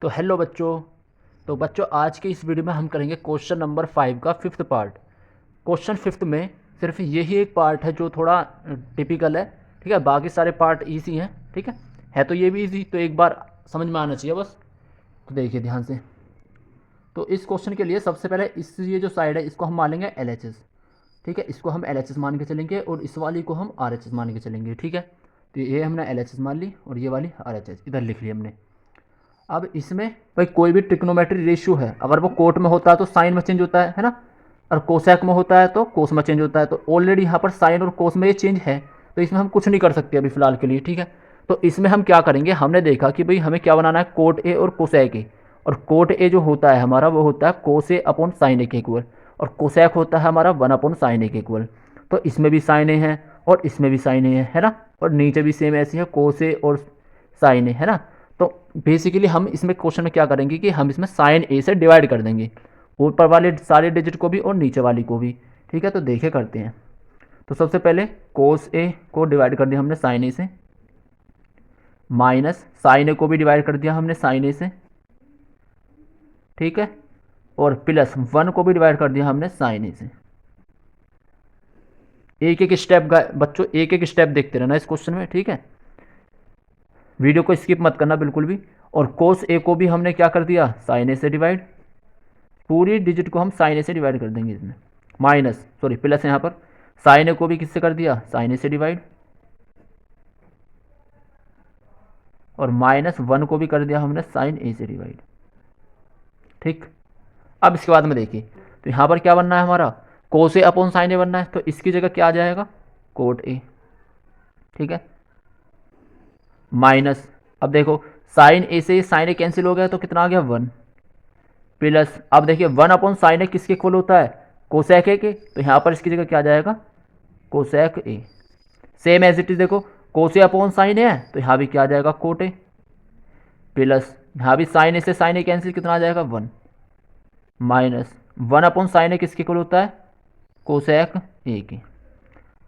तो हेलो बच्चों। तो बच्चों आज के इस वीडियो में हम करेंगे क्वेश्चन नंबर 5 का फिफ्थ पार्ट। क्वेश्चन फिफ्थ में सिर्फ यही एक पार्ट है जो थोड़ा टिपिकल है। ठीक है, बाकी सारे पार्ट इजी हैं। ठीक है तो ये भी इजी, तो एक बार समझ में आना चाहिए बस। तो देखिए ध्यान से। तो इस क्वेश्चन के लिए सबसे पहले ये जो साइड है इसको हम मान लेंगे एल एच एस। ठीक है, इसको हम एल एच एस मान के चलेंगे और इस वाली को हम आर एच एस मान के चलेंगे। ठीक है, तो ये हमने एल एच एस मान ली और ये वाली आर एच एस इधर लिख ली हमने। अब इसमें भाई कोई भी ट्रिग्नोमेट्री रेशियो है, अगर वो कोट में होता है तो साइन में चेंज होता है ना, और कोसैक में होता है तो कोस में चेंज होता है। तो ऑलरेडी यहाँ पर साइन और कोस में ये चेंज है, तो इसमें हम कुछ नहीं कर सकते अभी फिलहाल के लिए। ठीक है, तो इसमें हम क्या करेंगे, हमने देखा कि भाई हमें क्या बनाना है, कोट ए और कोसैक ए। और कोट ए जो होता है हमारा वो होता है कोस ए अपॉन साइन ए के इक्वल, और कोसैक होता है हमारा 1 अपॉन साइन ए के इक्वल। तो इसमें भी साइन ए है और इसमें भी साइन ए है ना, और नीचे भी सेम ऐसी है कोस ए और साइन ए है ना। तो बेसिकली हम इसमें क्वेश्चन में क्या करेंगे कि हम इसमें साइन ए से डिवाइड कर देंगे, ऊपर वाले सारे डिजिट को भी और नीचे वाली को भी। ठीक है, तो देखे करते हैं। तो सबसे पहले कोस ए को डिवाइड कर दिया हमने साइन ए से, माइनस साइन ए को भी डिवाइड कर दिया हमने साइन ए से। ठीक है, और प्लस 1 को भी डिवाइड कर दिया हमने साइन ए से। एक एक स्टेप बच्चों, एक एक स्टेप देखते रहना इस क्वेश्चन में। ठीक है, वीडियो को स्किप मत करना बिल्कुल भी। और कोस ए को भी हमने क्या कर दिया, साइन ए से डिवाइड। पूरी डिजिट को हम साइन ए से डिवाइड कर देंगे इसमें, माइनस सॉरी प्लस यहाँ पर साइन ए को भी किससे कर दिया, साइन ए से डिवाइड, और माइनस 1 को भी कर दिया हमने साइन ए से डिवाइड। ठीक, अब इसके बाद में देखिए, तो यहाँ पर क्या बनना है हमारा, कोस ए अपॉन साइन ए बनना है, तो इसकी जगह क्या आ जाएगा, कोट ए। ठीक है, माइनस, अब देखो साइन ए से साइन ए कैंसिल हो गया तो कितना आ गया 1, प्लस अब देखिए 1 अपॉन साइन ए किसके इक्वल होता है, कोसैक ए के, तो यहाँ पर इसकी जगह क्या आ जाएगा, cosec A. Same as it is देखो, कोस ए अपॉन साइन ए है तो यहाँ भी क्या आ जाएगा, कोट ए, प्लस यहाँ भी साइन ए से साइन ए कैंसिल, कितना आ जाएगा 1, माइनस 1 अपॉन साइन ए किसके इक्वल होता है, कोसैक ए के।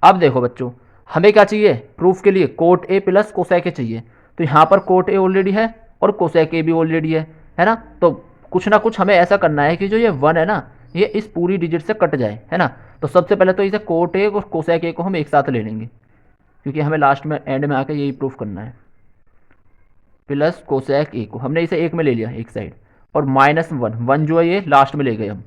अब देखो बच्चों, हमें क्या चाहिए प्रूफ के लिए, कोट ए प्लस कोसैक ए चाहिए। तो यहाँ पर कोट ए ऑलरेडी है और कोसैक ए भी ऑलरेडी है ना। तो कुछ ना कुछ हमें ऐसा करना है कि जो ये 1 है ना, ये इस पूरी डिजिट से कट जाए, है ना। तो सबसे पहले तो इसे कोट ए और कोसैक ए को हम एक साथ ले लेंगे, क्योंकि हमें लास्ट में एंड में आकर यही प्रूफ करना है। प्लस कोसैक ए को हमने इसे एक में ले लिया एक साइड, और माइनस 1 जो है ये लास्ट में ले गए हम।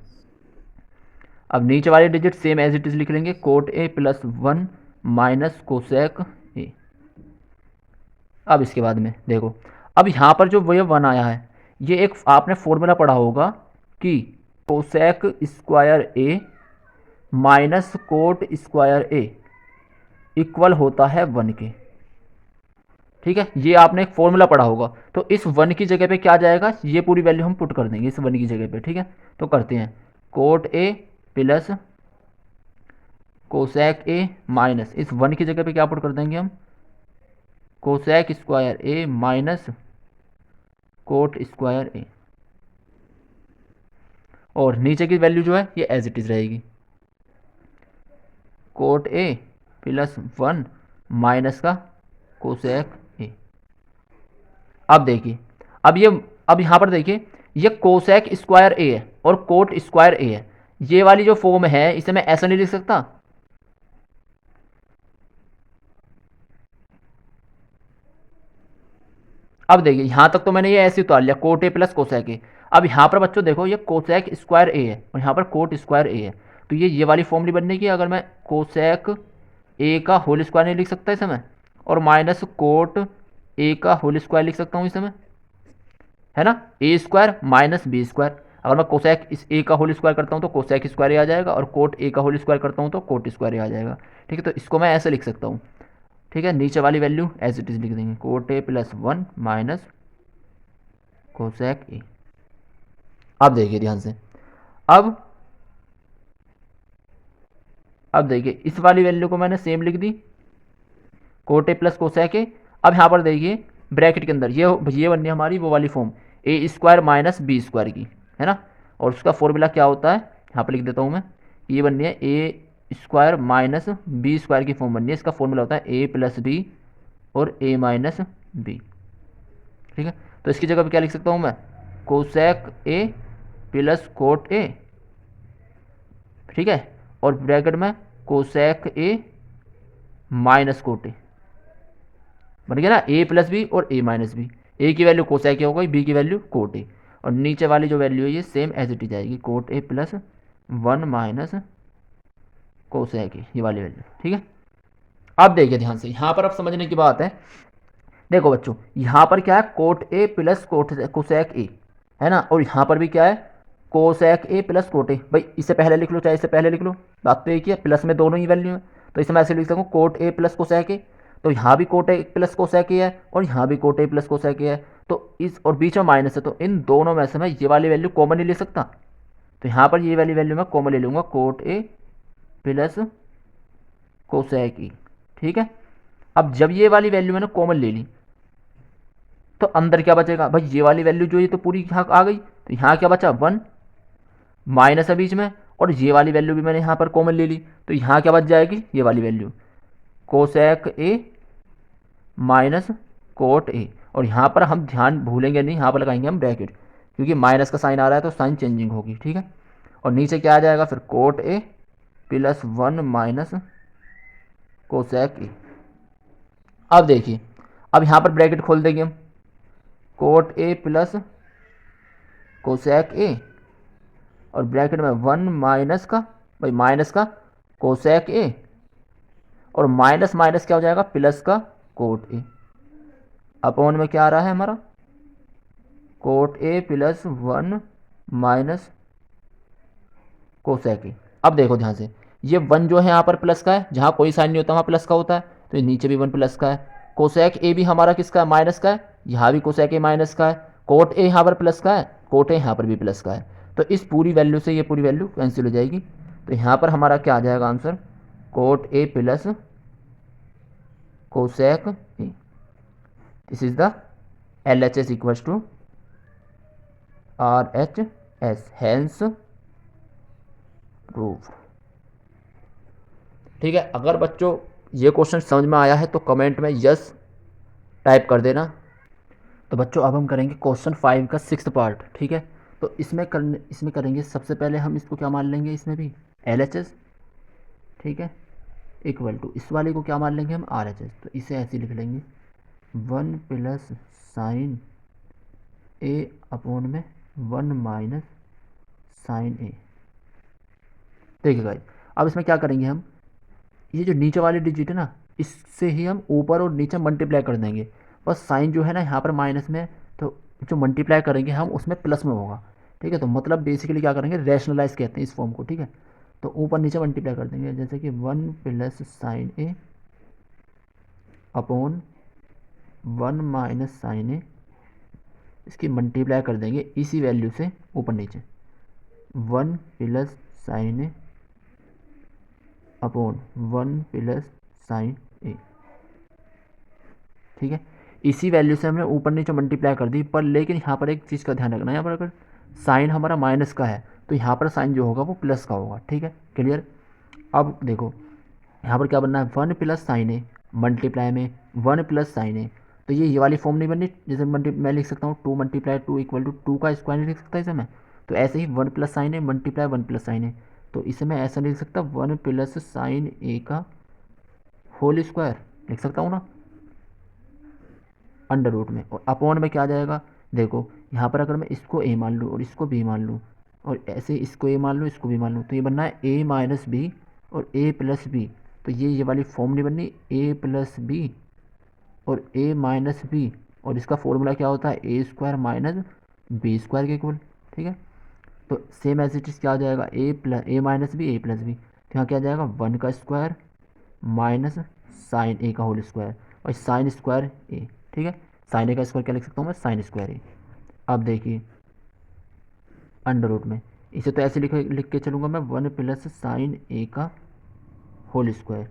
अब नीचे वाले digit same as it is लिख लेंगे, cot A plus 1 minus cosec A. अब इसके बाद में देखो, अब यहाँ पर जो वह 1 आया है, ये एक आपने फॉर्मूला पढ़ा होगा कि कोसैक स्क्वायर ए माइनस कोट स्क्वायर ए इक्वल होता है 1 के। ठीक है, ये आपने एक फॉर्मूला पढ़ा होगा। तो इस 1 की जगह पे क्या जाएगा, ये पूरी वैल्यू हम पुट कर देंगे इस 1 की जगह पे। ठीक है, तो करते हैं, coat A plus cosec A minus इस 1 की जगह पे क्या पुट कर देंगे हम, कोसैक स्क्वायर ए माइनस कोट स्क्वायर ए, और नीचे की वैल्यू जो है ये एज इट इज रहेगी, कोट ए प्लस 1 माइनस का कोसैक ए। अब देखिए, अब यहाँ पर देखिए, ये कोसैक स्क्वायर ए है और कोट स्क्वायर ए है। ये वाली जो फॉर्म है इसे मैं ऐसा नहीं लिख सकता, अब देखिए यहाँ तक तो मैंने ये ऐसे उतार लिया, coat A plus cosec A. अब यहाँ पर बच्चों देखो, ये कोसैक स्क्वायर ए है और यहाँ पर कोट स्क्वायर ए है, तो ये वाली फॉर्म नहीं बनने की अगर मैं कोसैक ए का होल स्क्वायर नहीं लिख सकता इस समय, और माइनस कोट ए का होल स्क्वायर लिख सकता हूँ इस समय, है ना, ए स्क्वायर माइनस बी स्क्वायर। अगर मैं कोसैक इस ए का होल स्क्वायर करता हूँ तो कोसैक स्क्वायर ए आ जाएगा, और कोट ए का होल स्क्वायर करता हूँ तो कोट स्क्वायर ए आ जाएगा। ठीक है, तो इसको मैं ऐसे लिख सकता हूँ। ठीक है, नीचे वाली वैल्यू एज इट इज लिख देंगे, coat A plus 1 minus cosec A. अब देखिए ध्यान से, अब देखिए इस वाली वैल्यू को मैंने सेम लिख दी, cot A plus cosec A. अब यहाँ पर देखिए ब्रैकेट के अंदर ये बननी है हमारी वो वाली फॉर्म, ए स्क्वायर माइनस बी स्क्वायर की, है ना। और उसका फॉर्मूला क्या होता है, यहाँ पर लिख देता हूँ मैं, ये बननी है ए स्क्वायर माइनस बी स्क्वायर की फॉर्म बननी है। इसका फॉर्मूला होता है ए प्लस बी और ए माइनस बी। ठीक है, तो इसकी जगह पे क्या लिख सकता हूँ मैं, cosec A plus cot A, ठीक है, और ब्रैकेट में cosec A minus cot A, बन गया ना, ए प्लस बी और ए माइनस बी। ए की वैल्यू कोसेक ए हो गई, बी की वैल्यू कोट ए, और नीचे वाली जो वैल्यू है ये सेम एज इट इज आएगी, coat A plus 1 minus cosec ए, ये वाली वैल्यू, ठीक है। अब देखिए ध्यान से, यहाँ पर अब समझने की बात है, देखो बच्चों यहाँ पर क्या है, कोट ए प्लस कोसेक ए है ना, और यहाँ पर भी क्या है, cosec A plus cot A. भाई इससे पहले लिख लो चाहे इससे पहले लिख लो, बात तो एक ही है, प्लस में दोनों ही वैल्यू है, तो इसे मैं ऐसे लिख सकूँ कोट ए प्लस कोसेक ए, तो यहाँ भी कोट ए प्लस कोसेक ए है और यहाँ भी कोट ए प्लस कोसेक ए है, तो इस और बीच में माइनस है, तो इन दोनों में से मैं ये वाली वैल्यू कॉमन नहीं ले सकता, तो यहाँ पर ये वाली वैल्यू मैं कॉमन ले लूँगा, कोट ए प्लस कोसेक ई, ठीक है। अब जब ये वाली वैल्यू मैंने कॉमन ले ली तो अंदर क्या बचेगा, भाई ये वाली वैल्यू जो है तो पूरी यहाँ आ गई, तो यहाँ क्या बचा 1 माइनस है बीच में, और ये वाली वैल्यू भी मैंने यहाँ पर कॉमन ले ली, तो यहाँ क्या बच जाएगी, ये वाली value cosec A minus cot A, और यहाँ पर हम ध्यान भूलेंगे नहीं, यहाँ पर लगाएंगे हम ब्रैकेट, क्योंकि माइनस का साइन आ रहा है तो साइन चेंजिंग होगी, ठीक है। और नीचे क्या आ जाएगा फिर, coat A plus 1 minus cosec ए। अब देखिए, अब यहाँ पर ब्रैकेट खोल देंगे हम, कोट ए प्लस कोसेक ए, और ब्रैकेट में 1 माइनस का, भाई माइनस का कोसेक ए, और माइनस माइनस क्या हो जाएगा, प्लस का कोट ए, अपॉन में क्या आ रहा है हमारा, coat A plus 1 minus cosec ए। अब देखो ध्यान से, ये 1 जो है यहाँ पर प्लस का है, जहाँ कोई साइन नहीं होता वहाँ प्लस का होता है, तो ये नीचे भी 1 प्लस का है, कोसेक ए भी हमारा किसका है, माइनस का है, यहाँ भी कोसेक ए माइनस का है, कोट ए यहाँ पर प्लस का है, कोट ए यहाँ पर भी प्लस का है, तो इस पूरी वैल्यू से ये पूरी वैल्यू कैंसिल हो जाएगी, तो यहाँ पर हमारा क्या आ जाएगा answer, cot A plus cosec A, this is the LHS equals to RHS, hence proof, ठीक है। अगर बच्चों ये क्वेश्चन समझ में आया है तो कमेंट में यस टाइप कर देना। तो बच्चों अब हम करेंगे क्वेश्चन 5 का 6th पार्ट, ठीक है। तो इसमें करेंगे, सबसे पहले हम इसको क्या मान लेंगे, इसमें भी LHS, ठीक है, इक्वल टू इस वाले को क्या मान लेंगे हम, RHS, तो इसे ऐसे लिख लेंगे 1 प्लस साइन ए अपॉन में 1 माइनस साइन ए। देखिए गाइस, अब इसमें क्या करेंगे हम, ये जो नीचे वाली डिजिट है ना, इससे ही हम ऊपर और नीचे मल्टीप्लाई कर देंगे, बस साइन जो है ना यहाँ पर माइनस में, तो जो मल्टीप्लाई करेंगे हम उसमें प्लस में होगा, ठीक है। तो मतलब बेसिकली क्या करेंगे, रैशनलाइज कहते हैं इस फॉर्म को, ठीक है। तो ऊपर नीचे मल्टीप्लाई कर देंगे, जैसे कि 1 प्लस साइन ए अपॉन 1 माइनस साइन ए, इसकी मल्टीप्लाई कर देंगे इसी वैल्यू से ऊपर नीचे, 1 प्लस साइन ए अपॉन 1 प्लस साइन ए, ठीक है। इसी वैल्यू से हमने ऊपर नीचे मल्टीप्लाई कर दी, पर लेकिन यहाँ पर एक चीज़ का ध्यान रखना है, यहाँ पर अगर साइन हमारा माइनस का है तो यहाँ पर साइन जो होगा वो प्लस का होगा, ठीक है, क्लियर। अब देखो यहाँ पर क्या बनना है, 1 प्लस साइन ए मल्टीप्लाई में 1 प्लस साइन ए, तो ये वाली फॉर्म नहीं बननी, जैसे मैं लिख सकता हूँ 2 मल्टीप्लाई 2 इक्वल टू 2 का स्क्वायर लिख सकता है इसे मैं, तो ऐसे ही 1 plus sign A multiply 1 plus sign ए, तो इसे मैं ऐसा लिख सकता 1 प्लस साइन ए का होल स्क्वायर लिख सकता हूँ ना, अंडर रूट में, और अपॉन में क्या आ जाएगा, देखो यहाँ पर अगर मैं इसको ए मान लूँ और इसको बी मान लूँ, और ऐसे इसको ए मान लूँ इसको बी मान लूँ, तो ये बनना है ए माइनस बी और ए प्लस बी, तो ये वाली फॉर्म नहीं बननी, ए प्लस बी और ए माइनस बी, और इसका फॉर्मूला क्या होता है, ए स्क्वायर माइनस बी स्क्वायर के इक्वल, ठीक है। तो सेम एज इट इज क्या आ जाएगा, ए माइनस बी ए प्लस बी, तो यहाँ क्या आ जाएगा 1 का स्क्वायर माइनस साइन ए का होल स्क्वायर, और साइन स्क्वायर ए, ठीक है। साइन ए का स्क्वायर क्या लिख सकता हूँ मैं, साइन स्क्वायर ए। अब देखिए अंडर रूट में, इसे तो ऐसे लिख के चलूँगा मैं, 1 प्लस साइन ए का होल स्क्वायर,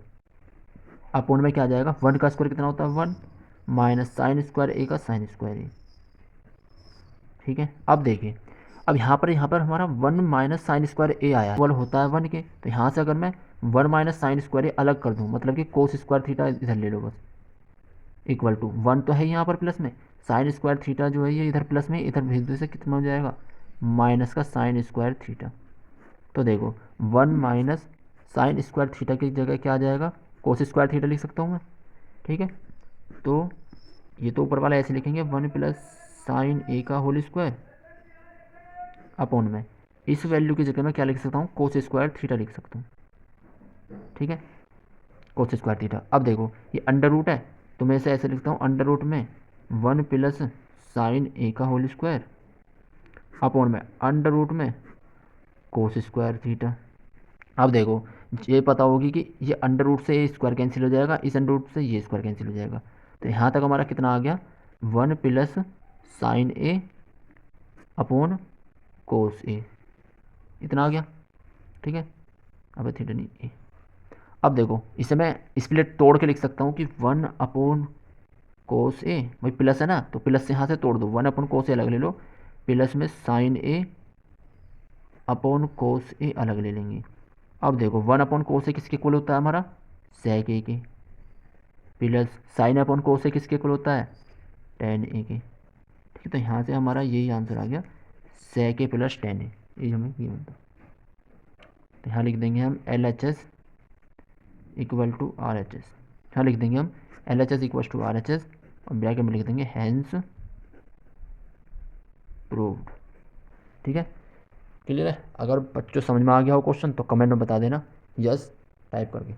अपॉन में क्या आ जाएगा, 1 का स्क्वायर कितना होता है 1 माइनस साइन स्क्वायर ए का साइन स्क्वायर ए, ठीक है। अब देखिए, अब यहाँ पर हमारा 1 माइनस साइन स्क्वायर ए आया, इक्वल होता है 1 के, तो यहाँ से अगर मैं 1 माइनस साइन स्क्वायर ए अलग कर दूँ, मतलब कि कोस स्क्वायर थीटा इधर ले लो बस, इक्वल टू 1 तो है यहाँ पर प्लस में, साइन स्क्वायर थीटा जो है ये इधर प्लस में, इधर भेज दो से कितना हो जाएगा माइनस का साइन स्क्वायर थीटा। तो देखो 1 माइनस साइन स्क्वायर थीटा की जगह क्या आ जाएगा, कोस स्क्वायर थीटा लिख सकता हूँ मैं। ठीक है, तो ये तो ऊपर वाला ऐसे लिखेंगे 1 प्लस साइन ए का होल स्क्वायर अपॉन में इस वैल्यू की जगह मैं क्या लिख सकता हूँ, कोस स्क्वायर थीटा लिख सकता हूँ। ठीक है, कोस स्क्वायर थीटा। अब देखो ये अंडर रूट है तो मैं इसे ऐसे लिखता हूँ अंडर रूट में 1 प्लस साइन ए का होल स्क्वायर अपॉन में अंडर रूट में कोस स्क्वायर थीटा। अब देखो ये पता होगी कि ये अंडर रूट से ये स्क्वायर कैंसिल हो जाएगा, इस अंडर रूट से ये स्क्वायर कैंसिल हो जाएगा। तो यहाँ तक हमारा कितना आ गया 1 प्लस साइन ए अपॉन कोस ए, इतना आ गया। ठीक है, अब थीटा नहीं ए। अब देखो इसे मैं स्प्लिट तोड़ के लिख सकता हूँ कि 1 अपॉन कोस ए, वही प्लस है ना तो प्लस से यहाँ से तोड़ दो, 1 अपॉन कोस ए अलग ले लो, प्लस में साइन ए अपॉन कोस ए अलग ले लेंगे। अब देखो 1 अपॉन कोस ए किसके इक्वल होता है हमारा, सेक ए के, प्लस साइन अपॉन कोस ए किसके इक्वल होता है, टेन ए के। ठीक है, तो यहाँ से हमारा यही आंसर आ गया, सेक ए प्लस टेन ए, ये हमें ये बनता। तो यहाँ लिख देंगे हम L H S equal to R H S, यहाँ लिख देंगे हम L H S equal to R H S और ब्रैकेट में लिख देंगे हैंस प्रूव्ड। ठीक है, क्लियर है। अगर बच्चों समझ में आ गया हो क्वेश्चन तो कमेंट में बता देना यस टाइप करके।